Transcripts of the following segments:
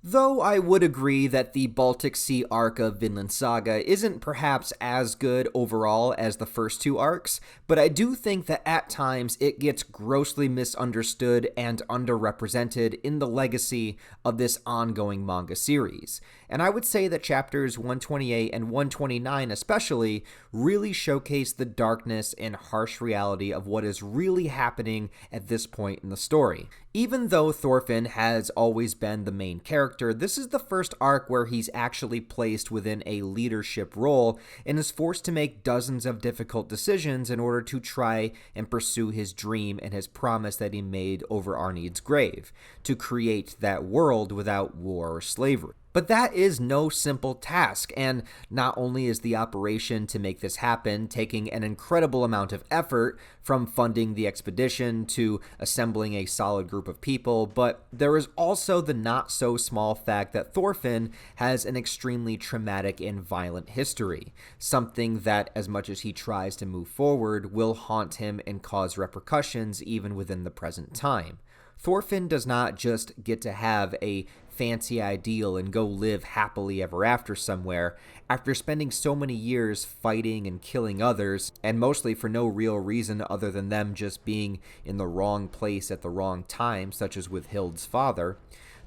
Though I would agree that the Baltic Sea arc of Vinland Saga isn't perhaps as good overall as the first two arcs, but I do think that at times it gets grossly misunderstood and underrepresented in the legacy of this ongoing manga series. And I would say that chapters 128 and 129 especially really showcase the darkness and harsh reality of what is really happening at this point in the story. Even though Thorfinn has always been the main character, this is the first arc where he's actually placed within a leadership role and is forced to make dozens of difficult decisions in order to try and pursue his dream and his promise that he made over Arnide's grave, to create that world without war or slavery. But that is no simple task, and not only is the operation to make this happen taking an incredible amount of effort, from funding the expedition to assembling a solid group of people, but there is also the not so small fact that Thorfinn has an extremely traumatic and violent history, something that, as much as he tries to move forward, will haunt him and cause repercussions even within the present time. Thorfinn does not just get to have a fancy ideal and go live happily ever after somewhere after spending so many years fighting and killing others, and mostly for no real reason other than them just being in the wrong place at the wrong time, such as with Hild's father.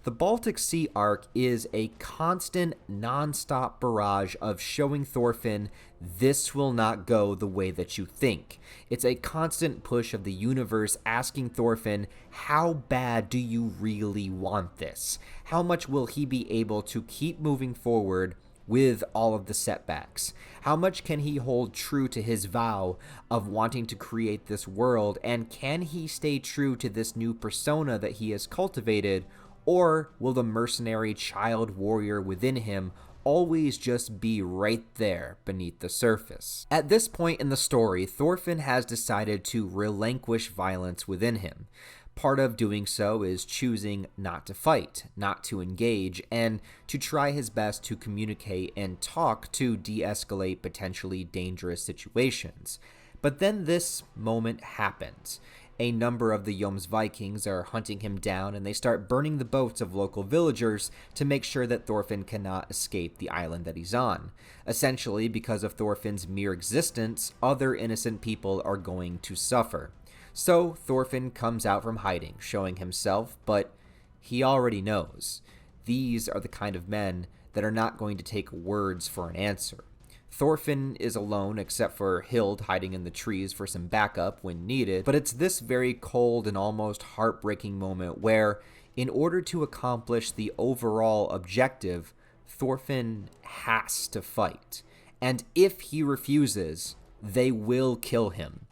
The Baltic Sea arc is a constant, non-stop barrage of showing Thorfinn this will not go the way that you think. It's a constant push of the universe asking Thorfinn, how bad do you really want this? How much will he be able to keep moving forward with all of the setbacks? How much can he hold true to his vow of wanting to create this world, and can he stay true to this new persona that he has cultivated? Or will the mercenary child warrior within him always just be right there beneath the surface? At this point in the story, Thorfinn has decided to relinquish violence within him. Part of doing so is choosing not to fight, not to engage, and to try his best to communicate and talk to de-escalate potentially dangerous situations. But then this moment happens. A number of the Jomsvikings are hunting him down, and they start burning the boats of local villagers to make sure that Thorfinn cannot escape the island that he's on. Essentially, because of Thorfinn's mere existence, other innocent people are going to suffer. So Thorfinn comes out from hiding, showing himself, but he already knows. These are the kind of men that are not going to take words for an answer. Thorfinn is alone except for Hild hiding in the trees for some backup when needed, but it's this very cold and almost heartbreaking moment where, in order to accomplish the overall objective, Thorfinn has to fight. And if he refuses, they will kill him.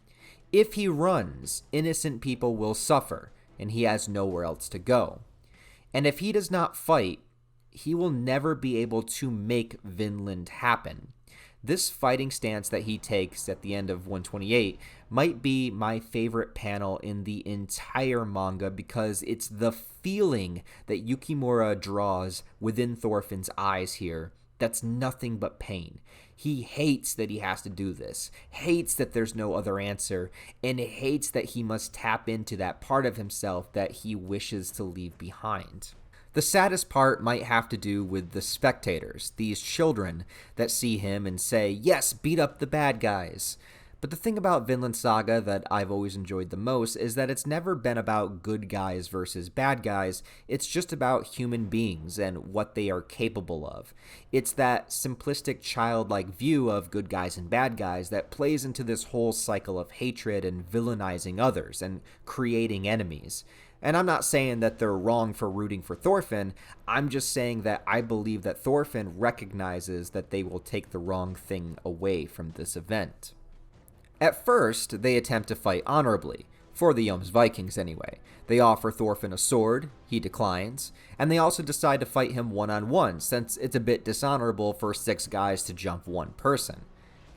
If he runs, innocent people will suffer, and he has nowhere else to go. And if he does not fight, he will never be able to make Vinland happen. This fighting stance that he takes at the end of 128 might be my favorite panel in the entire manga, because it's the feeling that Yukimura draws within Thorfinn's eyes here that's nothing but pain. He hates that he has to do this, hates that there's no other answer, and hates that he must tap into that part of himself that he wishes to leave behind. The saddest part might have to do with the spectators, these children that see him and say, yes, beat up the bad guys. But the thing about Vinland Saga that I've always enjoyed the most is that it's never been about good guys versus bad guys. It's just about human beings and what they are capable of. It's that simplistic childlike view of good guys and bad guys that plays into this whole cycle of hatred and villainizing others and creating enemies. And I'm not saying that they're wrong for rooting for Thorfinn. I'm just saying that I believe that Thorfinn recognizes that they will take the wrong thing away from this event. At first, they attempt to fight honorably, for the Jomsvikings anyway. They offer Thorfinn a sword, he declines, and they also decide to fight him one-on-one, since it's a bit dishonorable for 6 guys to jump one person.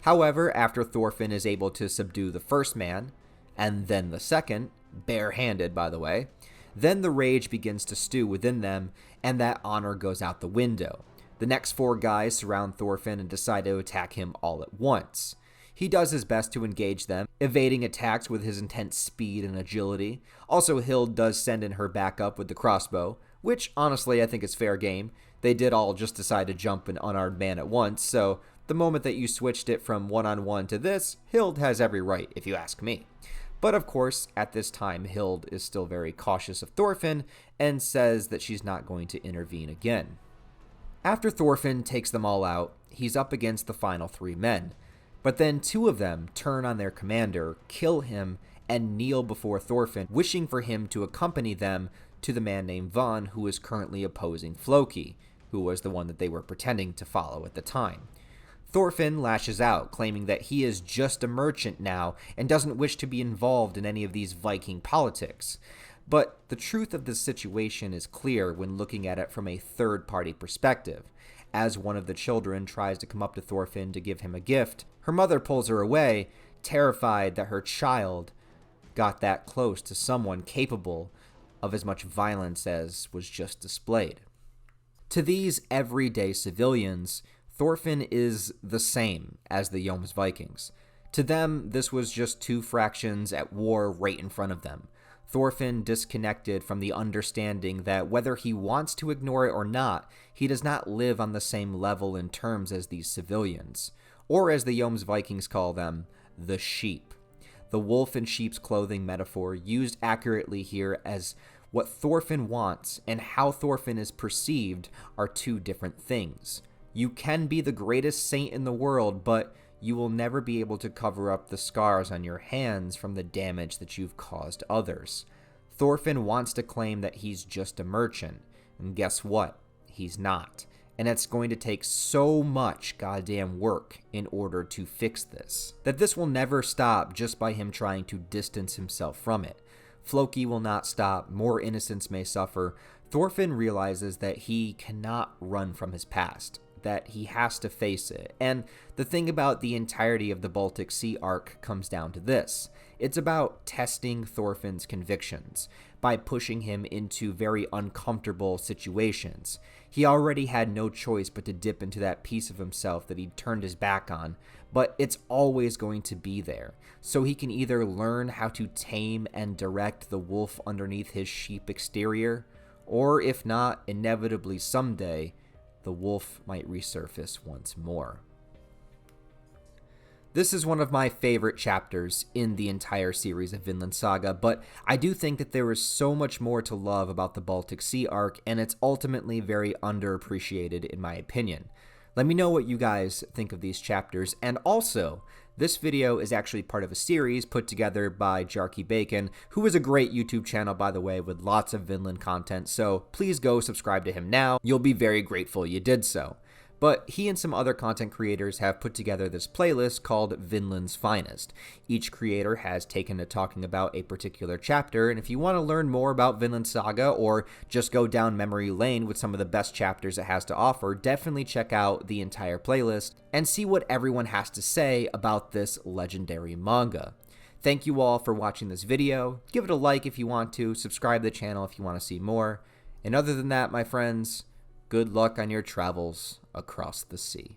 However, after Thorfinn is able to subdue the first man, and then the second, barehanded by the way, then the rage begins to stew within them, and that honor goes out the window. The next 4 guys surround Thorfinn and decide to attack him all at once. He does his best to engage them, evading attacks with his intense speed and agility. Also, Hild does send in her backup with the crossbow, which honestly I think is fair game. They did all just decide to jump an unarmed man at once, so the moment that you switched it from one-on-one to this, Hild has every right, if you ask me. But of course, at this time, Hild is still very cautious of Thorfinn and says that she's not going to intervene again. After Thorfinn takes them all out, he's up against the final 3 men. But then 2 of them turn on their commander, kill him, and kneel before Thorfinn, wishing for him to accompany them to the man named Von, who is currently opposing Floki, who was the one that they were pretending to follow at the time. Thorfinn lashes out, claiming that he is just a merchant now and doesn't wish to be involved in any of these Viking politics. But the truth of this situation is clear when looking at it from a third-party perspective. As one of the children tries to come up to Thorfinn to give him a gift, her mother pulls her away, terrified that her child got that close to someone capable of as much violence as was just displayed. To these everyday civilians, Thorfinn is the same as the Jomsvikings. To them, this was just 2 fractions at war right in front of them. Thorfinn disconnected from the understanding that whether he wants to ignore it or not, he does not live on the same level in terms as these civilians, or as the Jomsvikings call them, the sheep. The wolf in sheep's clothing metaphor used accurately here, as what Thorfinn wants and how Thorfinn is perceived are 2 different things. You can be the greatest saint in the world, but you will never be able to cover up the scars on your hands from the damage that you've caused others. Thorfinn wants to claim that he's just a merchant, and guess what? He's not. And it's going to take so much goddamn work in order to fix this, that this will never stop just by him trying to distance himself from it. Floki will not stop, more innocents may suffer. Thorfinn realizes that he cannot run from his past, that he has to face it. And the thing about the entirety of the Baltic Sea arc comes down to this. It's about testing Thorfinn's convictions by pushing him into very uncomfortable situations. He already had no choice but to dip into that piece of himself that he'd turned his back on, but it's always going to be there. So he can either learn how to tame and direct the wolf underneath his sheep exterior, or if not, inevitably someday, the wolf might resurface once more. This is one of my favorite chapters in the entire series of Vinland Saga, but I do think that there is so much more to love about the Baltic Sea arc, and it's ultimately very underappreciated in my opinion. Let me know what you guys think of these chapters, and also, this video is actually part of a series put together by Jarky Bacon, who is a great YouTube channel, by the way, with lots of Vinland content, so please go subscribe to him now. You'll be very grateful you did so. But he and some other content creators have put together this playlist called Vinland's Finest. Each creator has taken to talking about a particular chapter, and if you want to learn more about Vinland Saga or just go down memory lane with some of the best chapters it has to offer, definitely check out the entire playlist and see what everyone has to say about this legendary manga. Thank you all for watching this video. Give it a like if you want to, subscribe to the channel if you want to see more. And other than that, my friends, good luck on your travels across the sea.